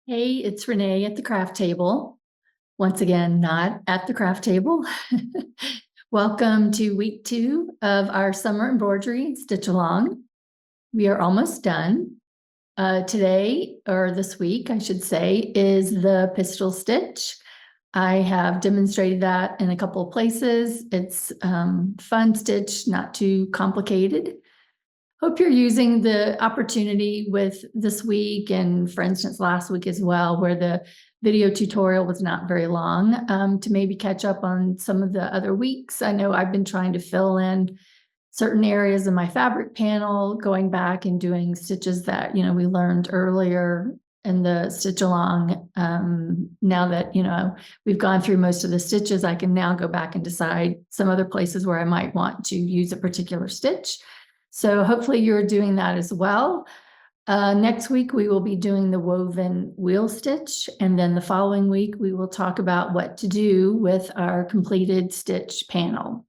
Hey, it's Renee at the craft table. Once again, not at the craft table. Welcome to week 2 of our summer embroidery stitch along. We are almost done. Today, or this week, I should say, is the pistil stitch. I have demonstrated that in a couple of places. It's fun stitch, not too complicated. Hope you're using the opportunity with this week and, for instance, last week as well, where the video tutorial was not very long, to maybe catch up on some of the other weeks. I know I've been trying to fill in certain areas of my fabric panel, going back and doing stitches that, we learned earlier in the stitch along. Now that, we've gone through most of the stitches, I can now go back and decide some other places where I might want to use a particular stitch. So hopefully you're doing that as well. Next week, we will be doing the woven wheel stitch. And then the following week, we will talk about what to do with our completed stitch panel.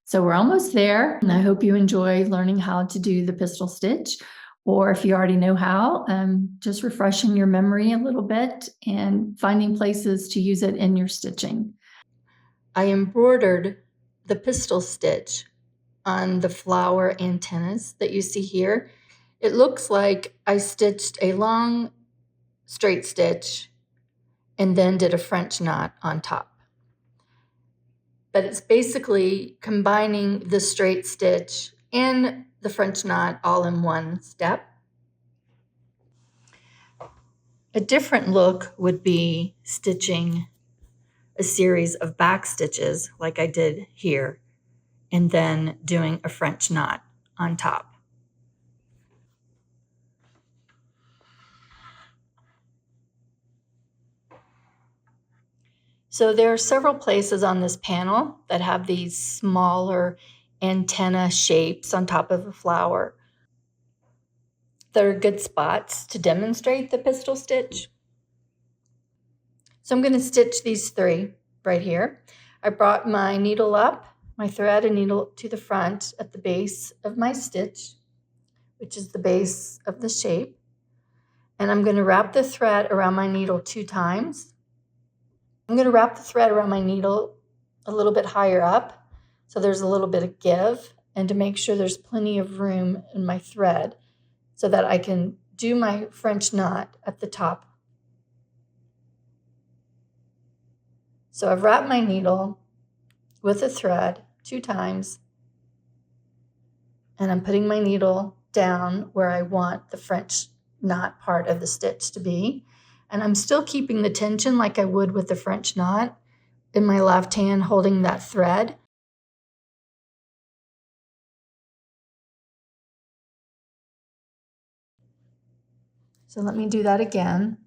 So we're almost there, and I hope you enjoy learning how to do the pistil stitch. Or if you already know how, just refreshing your memory a little bit and finding places to use it in your stitching. I embroidered the pistil stitch on the flower antennas that you see here. It looks like I stitched a long straight stitch and then did a French knot on top. But it's basically combining the straight stitch and the French knot all in one step. A different look would be stitching a series of back stitches like I did here, and then doing a French knot on top. So there are several places on this panel that have these smaller antenna shapes on top of a flower that are good spots to demonstrate the pistil stitch. So I'm going to stitch these 3 right here. I brought my needle up, my thread and needle to the front at the base of my stitch, which is the base of the shape. And I'm going to wrap the thread around my needle 2 times. I'm going to wrap the thread around my needle a little bit higher up, so there's a little bit of give, and to make sure there's plenty of room in my thread so that I can do my French knot at the top. So I've wrapped my needle with a thread 2 times, and I'm putting my needle down where I want the French knot part of the stitch to be. And I'm still keeping the tension like I would with the French knot in my left hand, holding that thread. So let me do that again.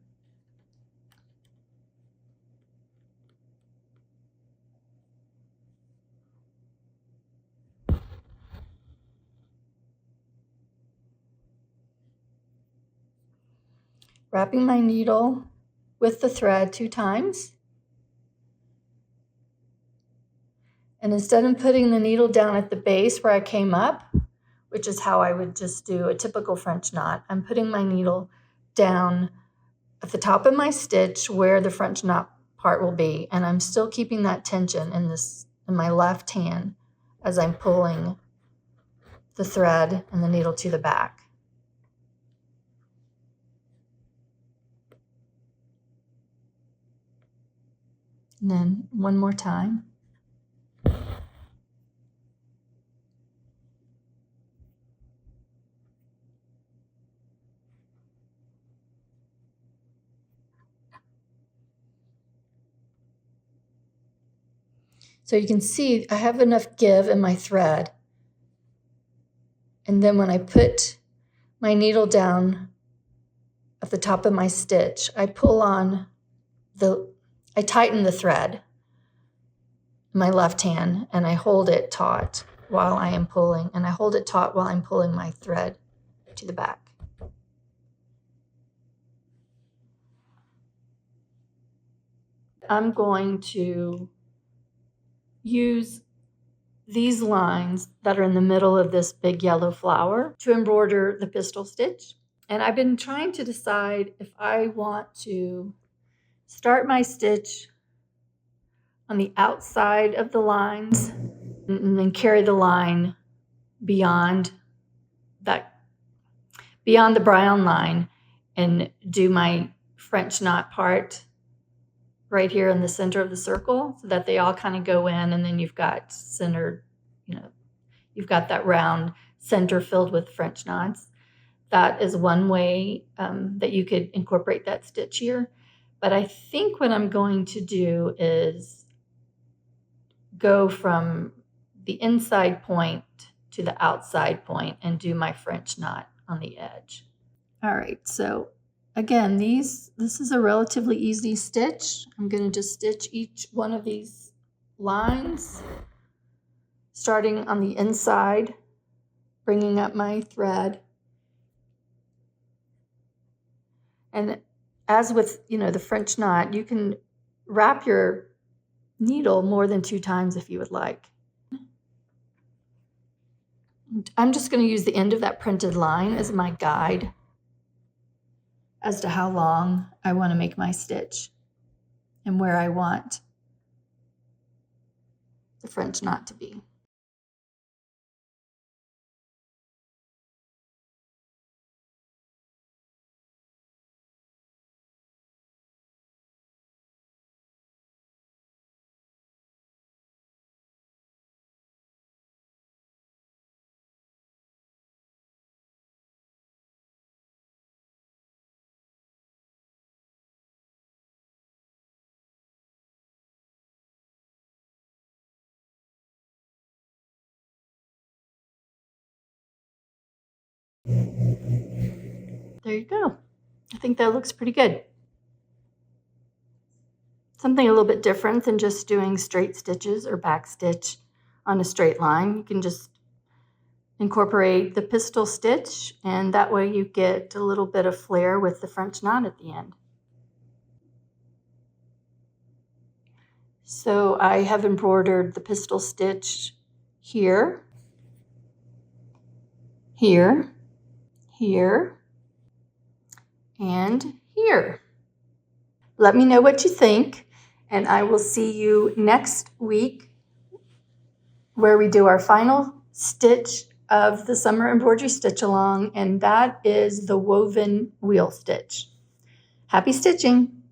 Wrapping my needle with the thread 2 times. And instead of putting the needle down at the base where I came up, which is how I would just do a typical French knot, I'm putting my needle down at the top of my stitch where the French knot part will be, and I'm still keeping that tension in my left hand as I'm pulling the thread and the needle to the back. And then one more time. So you can see I have enough give in my thread. And then when I put my needle down at the top of my stitch, I tighten the thread in my left hand, and I hold it taut while I am pulling, and I hold it taut while I'm pulling my thread to the back. I'm going to use these lines that are in the middle of this big yellow flower to embroider the pistil stitch. And I've been trying to decide if I want to start my stitch on the outside of the lines and then carry the line beyond the brown line and do my French knot part right here in the center of the circle so that they all kind of go in, and then you've got centered, you've got that round center filled with French knots. That is one way that you could incorporate that stitch here. But I think what I'm going to do is go from the inside point to the outside point and do my French knot on the edge. All right, so again, this is a relatively easy stitch. I'm going to just stitch each one of these lines, starting on the inside, bringing up my thread. And as with, the French knot, you can wrap your needle more than 2 times if you would like. I'm just going to use the end of that printed line as my guide as to how long I want to make my stitch and where I want the French knot to be. There you go. I think that looks pretty good. Something a little bit different than just doing straight stitches or back stitch on a straight line. You can just incorporate the pistil stitch, and that way you get a little bit of flair with the French knot at the end. So I have embroidered the pistil stitch here, here, here, and here. Let me know what you think, and I will see you next week where we do our final stitch of the summer embroidery stitch along, and that is the woven wheel stitch. Happy stitching!